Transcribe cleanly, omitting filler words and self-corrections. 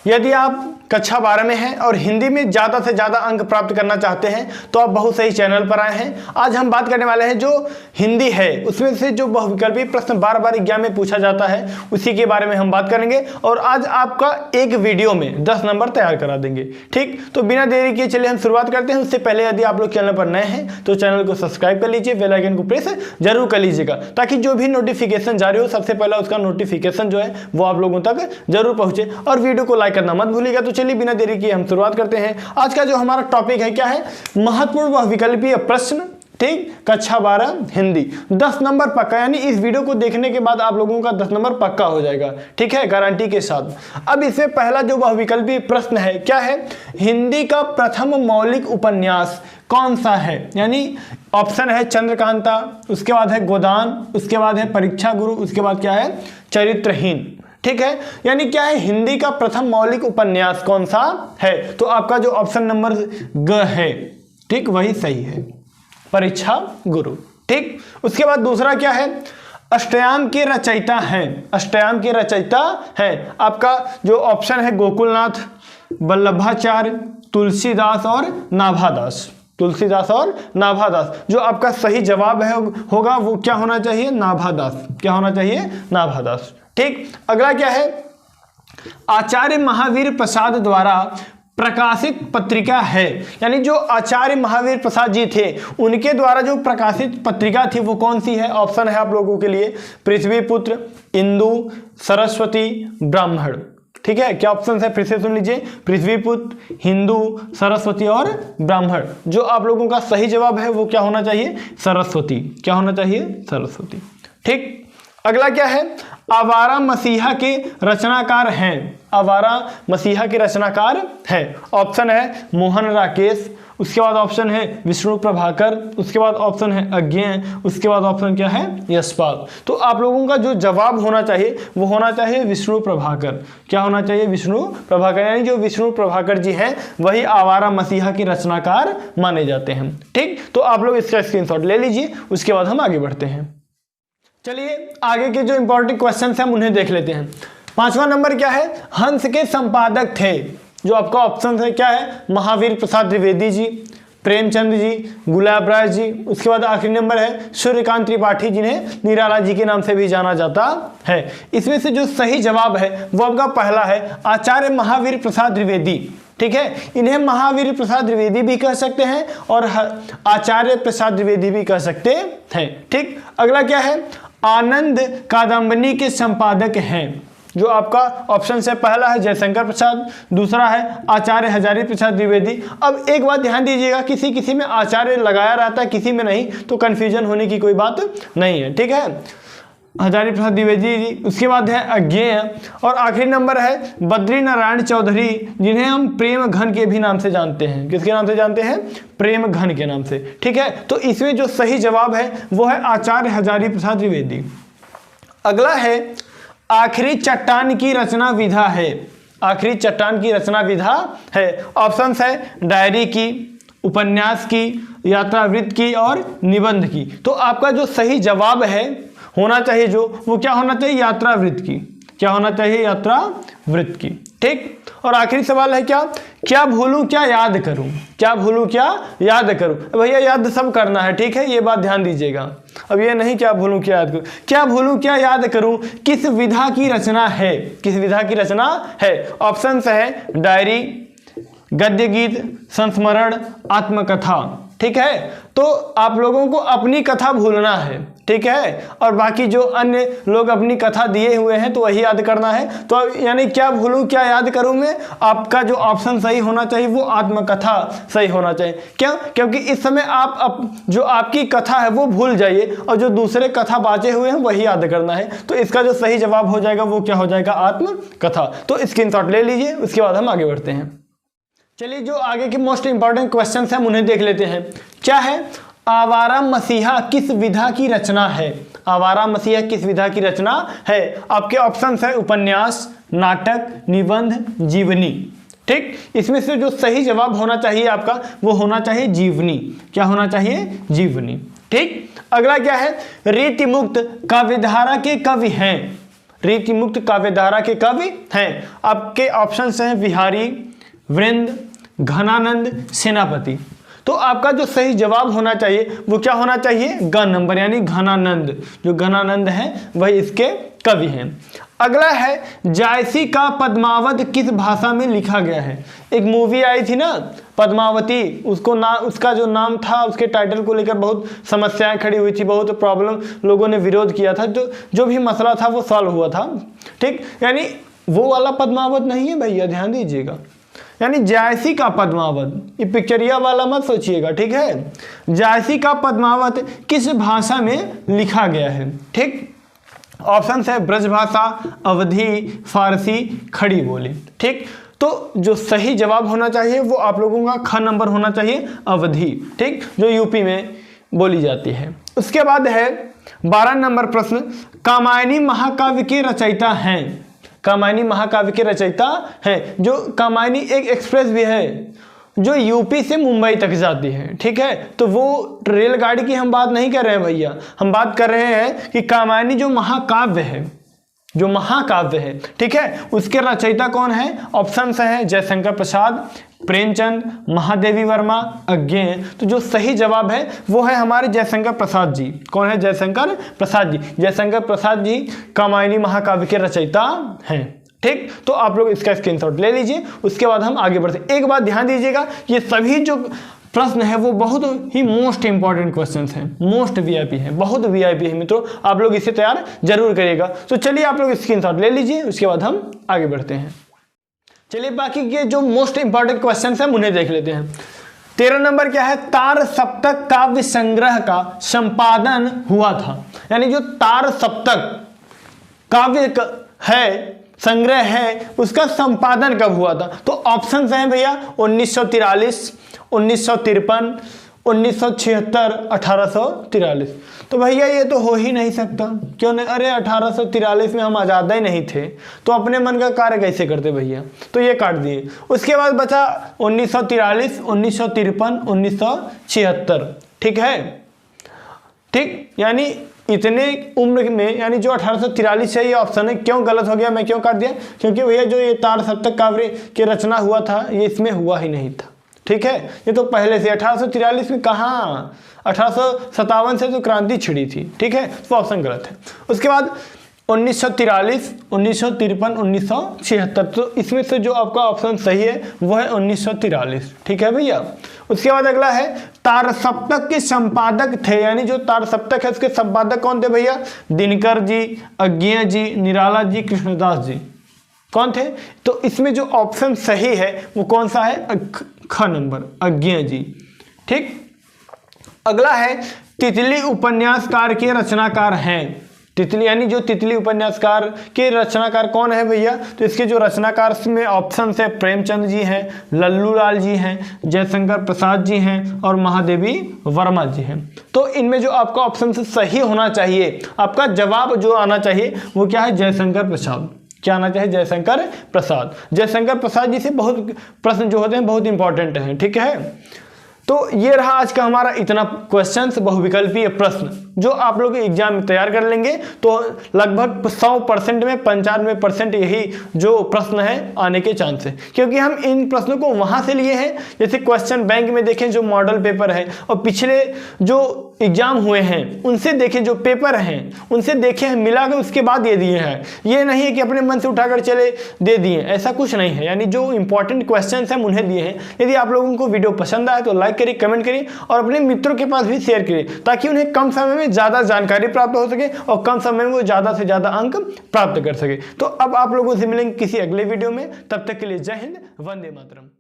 यदि आप कक्षा 12 में हैं और हिंदी में ज़्यादा से ज़्यादा अंक प्राप्त करना चाहते हैं तो आप बहुत सही चैनल पर आए हैं। आज हम बात करने वाले हैं जो हिंदी है उसमें से जो बहुविकल्पी प्रश्न बार बार एग्जाम में पूछा जाता है उसी के बारे में हम बात करेंगे और आज आपका एक वीडियो में 10 नंबर तैयार करा देंगे। ठीक, तो बिना देरी किए चलिए हम शुरुआत करते हैं। उससे पहले यदि आप लोग चैनल पर नए हैं तो चैनल को सब्सक्राइब कर लीजिए, बेल आइकन को प्रेस जरूर कर लीजिएगा ताकि जो भी नोटिफिकेशन जारी हो सबसे पहले उसका नोटिफिकेशन जो है वो आप लोगों तक जरूर पहुंचे और वीडियो को लाइक करना मत भूलिएगा। तो चलिए बिना देरी किए हम शुरुआत करते हैं। आज का जो हमारा टॉपिक है क्या है, महत्वपूर्ण बहुविकल्पीय प्रश्न। ठीक, कक्षा 12 हिंदी 10 नंबर पक्का, यानी इस वीडियो को देखने के बाद आप लोगों का 10 नंबर पक्का हो जाएगा। ठीक है, गारंटी के साथ। अब इसमें पहला जो बहुविकल्पीय प्रश्न है क्या है, हिंदी का प्रथम मौलिक उपन्यास कौन सा है। यानी ऑप्शन है चंद्रकांता, उसके बाद है गोदान, उसके बाद है परीक्षा गुरु, उसके बाद क्या है चरित्रहीन। ठीक है, यानी क्या है हिंदी का प्रथम मौलिक उपन्यास कौन सा है, तो आपका जो ऑप्शन नंबर ग है, ठीक, वही सही है, परीक्षा गुरु। ठीक, उसके बाद दूसरा क्या है, अष्टयाम के रचयिता हैं, अष्टयाम के रचयिता हैं। आपका जो ऑप्शन है गोकुलनाथ, वल्लभाचार्य, तुलसीदास और नाभादास, तुलसीदास और नाभादास। जो आपका सही जवाब है होगा वो क्या होना चाहिए, नाभादास, क्या होना चाहिए, नाभादास। ठीक, अगला क्या है, आचार्य महावीर प्रसाद द्वारा प्रकाशित पत्रिका है। यानी जो आचार्य महावीर प्रसाद जी थे उनके द्वारा जो प्रकाशित पत्रिका थी वो कौन सी है। ऑप्शन है आप लोगों के लिए पृथ्वीपुत्र, इंदु, सरस्वती, ब्राह्मण। ठीक है, क्या ऑप्शन है फिर से सुन लीजिए, पृथ्वीपुत्र, हिंदू, सरस्वती और ब्राह्मण। जो आप लोगों का सही जवाब है वो क्या होना चाहिए, सरस्वती, क्या होना चाहिए, सरस्वती। ठीक, अगला क्या है, आवारा मसीहा के रचनाकार हैं, आवारा मसीहा के रचनाकार हैं। ऑप्शन है मोहन राकेश, उसके बाद ऑप्शन है विष्णु प्रभाकर, उसके बाद ऑप्शन है अज्ञेय, उसके बाद ऑप्शन क्या है यशपाल। तो आप लोगों का जो जवाब होना चाहिए वो होना चाहिए विष्णु प्रभाकर, क्या होना चाहिए, विष्णु प्रभाकर। यानी जो विष्णु प्रभाकर जी हैं वही आवारा मसीहा के रचनाकार माने जाते हैं। ठीक, तो आप लोग इसका स्क्रीनशॉट ले लीजिए, उसके बाद हम आगे बढ़ते हैं। चलिए आगे के जो इंपॉर्टेंट क्वेश्चन हैं हम उन्हें देख लेते हैं। 5वां नंबर क्या है, हंस के संपादक थे। जो आपका ऑप्शन है क्या है, महावीर प्रसाद द्विवेदी जी, प्रेमचंद जी, गुलाब राय जी। उसके बाद आखिरी नंबर है सूर्यकांत त्रिपाठी जिन्हें निराला जी के नाम से भी जाना जाता है। इसमें से जो सही जवाब है वो आपका पहला है आचार्य महावीर प्रसाद द्विवेदी। ठीक है, इन्हें महावीर प्रसाद द्विवेदी भी कह सकते हैं और आचार्य प्रसाद द्विवेदी भी कह सकते हैं। ठीक, अगला क्या है, आनंद कादंबनी के संपादक हैं। जो आपका ऑप्शन से पहला है जयशंकर प्रसाद, दूसरा है आचार्य हजारी प्रसाद द्विवेदी। अब एक बात ध्यान दीजिएगा, किसी किसी में आचार्य लगाया रहता है किसी में नहीं, तो कंफ्यूजन होने की कोई बात नहीं है। ठीक है, हजारी प्रसाद द्विवेदी जी, उसके बाद है अज्ञेय और आखिरी नंबर है बद्री नारायण चौधरी जिन्हें हम प्रेम घन के भी नाम से जानते हैं। किसके नाम से जानते हैं, प्रेम घन के नाम से। ठीक है, तो इसमें जो सही जवाब है वो है आचार्य हजारी प्रसाद द्विवेदी। अगला है आखिरी चट्टान की रचना विधा है, आखिरी चट्टान की रचना विधा है। ऑप्शन है डायरी की, उपन्यास की, यात्रावृत्त की और निबंध की। तो आपका जो सही जवाब है होना चाहिए जो वो क्या होना चाहिए, यात्रावृत्त की, क्या होना चाहिए, यात्रावृत्त की। ठीक, और आखिरी सवाल है क्या भूलूं क्या याद करूं, क्या भूलूं क्या याद करूं। भैया याद सब करना है, ठीक है, ये बात ध्यान दीजिएगा। अब ये नहीं क्या भूलूं क्या याद करूं, क्या भूलूं क्या याद करूं किस विधा की रचना है, किस विधा की रचना है। ऑप्शन है डायरी, गद्य गीत, संस्मरण, आत्मकथा। ठीक है, तो आप लोगों को अपनी कथा भूलना है। ठीक है, और बाकी जो अन्य लोग अपनी कथा दिए हुए हैं तो वही याद करना है। तो यानी क्या भूलूं क्या याद करूं में आपका जो ऑप्शन सही होना चाहिए वो आत्मकथा सही होना चाहिए। क्यों, क्योंकि इस समय आप जो आपकी कथा है वो भूल जाइए और जो दूसरे कथा बाचे हुए हैं वही याद करना है। तो इसका जो सही जवाब हो जाएगा वो क्या हो जाएगा, आत्मकथा। तो स्क्रीनशॉट ले लीजिए, उसके बाद हम आगे बढ़ते हैं। चलिए जो आगे के मोस्ट इंपॉर्टेंट क्वेश्चन हैं हम उन्हें देख लेते हैं। क्या है, आवारा मसीहा किस विधा की रचना है, आवारा मसीहा किस विधा की रचना है। आपके ऑप्शन है उपन्यास, नाटक, निबंध, जीवनी। ठीक, इसमें से जो सही जवाब होना चाहिए आपका वो होना चाहिए जीवनी, क्या होना चाहिए, जीवनी। ठीक, अगला क्या है, रीति मुक्त काव्यधारा के कवि हैं, रीति मुक्त काव्यधारा के कवि हैं? आपके ऑप्शंस हैं विहारी, वृंद, घनानंद, सेनापति। तो आपका जो सही जवाब होना चाहिए वो क्या होना चाहिए? ग नंबर, यानी घनानंद। जो घनानंद हैं वही इसके कवि हैं। अगला है जायसी का पद्मावत किस भाषा में लिखा गया है? एक मूवी आई थी ना पद्मावती, उसका जो नाम था, उसके टाइटल को लेकर बहुत समस्याएं खड़ी हुई थी, बहुत प्रॉब्लम, लोगों ने विरोध किया था, जो भी मसला था वो सॉल्व हुआ था। ठीक, यानी वो वाला पद्मावत नहीं है भैया, ध्यान दीजिएगा। यानी जायसी का पद्मावत, ये पिक्चरिया वाला मत सोचिएगा, ठीक है। जायसी का पद्मावत किस भाषा में लिखा गया है? ठीक, ऑप्शन है ब्रजभाषा, अवधी, फारसी, खड़ी बोली। ठीक, तो जो सही जवाब होना चाहिए वो आप लोगों का ख नंबर होना चाहिए, अवधी। ठीक, जो यूपी में बोली जाती है। उसके बाद है 12 नंबर प्रश्न, कामायनी महाकाव्य के रचयिता हैं? कामायनी महाकाव्य के रचयिता हैं। जो कामायनी एक एक्सप्रेस भी है जो यूपी से मुंबई तक जाती है। ठीक है, तो वो रेलगाड़ी की हम बात नहीं कर रहे हैं भैया, हम बात कर रहे हैं कि कामायनी जो महाकाव्य है, जो महाकाव्य है, ठीक है, उसके रचयिता कौन है? ऑप्शन है जयशंकर प्रसाद, प्रेमचंद, महादेवी वर्मा, अज्ञेय। तो जो सही जवाब है वो है हमारे जयशंकर प्रसाद जी। कौन है? जयशंकर प्रसाद जी। जयशंकर प्रसाद जी कामायनी महाकाव्य के रचयिता हैं। ठीक, तो आप लोग इसका स्क्रीनशॉट ले लीजिए, उसके बाद हम आगे बढ़ते। एक बात ध्यान दीजिएगा, ये सभी जो प्रश्न है वो बहुत ही मोस्ट इंपॉर्टेंट क्वेश्चन हैं, मोस्ट वीआईपी है, बहुत वीआईपी है मित्रों, आप लोग इसे तैयार जरूर करिएगा। तो चलिए आप लोग स्क्रीनशॉट ले लीजिए, उसके बाद हम आगे बढ़ते हैं। चलिए बाकी के जो मोस्ट इंपॉर्टेंट क्वेश्चन हैं उन्हें देख लेते हैं। 13 नंबर क्या है? तार सप्तक काव्य संग्रह का संपादन हुआ था। यानी जो तार सप्तक काव्य है, संग्रह है, उसका संपादन कब हुआ था? तो ऑप्शन हैं भैया 1943, 1953, 1976, 1843। तो भैया ये तो हो ही नहीं सकता, क्यों नहीं? अरे 1843 में हम आज़ाद ही नहीं थे, तो अपने मन का कार्य कैसे करते भैया? तो ये काट दिए। उसके बाद बचा 1943, 1953, 1976। ठीक है, ठीक, यानी इतने उम्र में, यानी जो 1843 है ये ऑप्शन है। क्यों गलत हो गया, मैं क्यों काट दिया? क्योंकि भैया जो ये तार सप्तक काव्य की रचना हुआ था ये इसमें हुआ ही नहीं था। ठीक है, ये तो पहले से 1843 में कहाँ, 1857 से तो क्रांति छिड़ी थी। ठीक है, तो ऑप्शन गलत है। उसके बाद 1943, 1953, 1976, तो इसमें से जो आपका ऑप्शन सही है वो है 1943। ठीक है भैया। उसके बाद अगला है तार सप्तक के संपादक थे, यानी जो तार सप्तक है उसके संपादक कौन थे भैया? दिनकर जी, अज्ञेय जी, निराला जी, कृष्णदास जी। कौन थे? तो इसमें जो ऑप्शन सही है वो कौन सा है? ख नंबर, अज्ञेय जी। ठीक, अगला है तितली उपन्यासकार के रचनाकार हैं। तितली, यानी जो तितली उपन्यासकार के रचनाकार कौन है भैया? तो इसके जो रचनाकार में ऑप्शन है प्रेमचंद जी हैं, लल्लू लाल जी हैं, जयशंकर प्रसाद जी हैं और महादेवी वर्मा जी हैं। तो इनमें जो आपका ऑप्शन से सही होना चाहिए, आपका जवाब जो आना चाहिए वो क्या है? जयशंकर प्रसाद। क्या आना चाहिए? जयशंकर प्रसाद। जयशंकर प्रसाद जी से बहुत प्रश्न जो होते हैं बहुत इंपॉर्टेंट हैं। ठीक है, तो ये रहा आज का हमारा इतना क्वेश्चंस, बहुविकल्पीय प्रश्न जो आप लोग एग्जाम में तैयार कर लेंगे तो लगभग 100% में 95% यही जो प्रश्न है आने के चांस है, क्योंकि हम इन प्रश्नों को वहां से लिए हैं। जैसे क्वेश्चन बैंक में देखें जो मॉडल पेपर है, और पिछले जो एग्जाम हुए हैं उनसे देखें, जो पेपर हैं उनसे देखे हैं, मिला के उसके बाद ये दिए हैं। ये नहीं है कि अपने मन से उठाकर चले दे दिए, ऐसा कुछ नहीं है। यानी जो इंपॉर्टेंट क्वेश्चन हैं उन्हें दिए हैं। यदि आप लोगों को वीडियो पसंद आए तो लाइक करिए, कमेंट करिए और अपने मित्रों के पास भी शेयर करिए, ताकि उन्हें कम समय में ज़्यादा जानकारी प्राप्त हो सके और कम समय में वो ज़्यादा से ज़्यादा अंक प्राप्त कर सके। तो अब आप लोगों से मिलेंगे किसी अगले वीडियो में, तब तक के लिए जय हिंद, वंदे मातरम।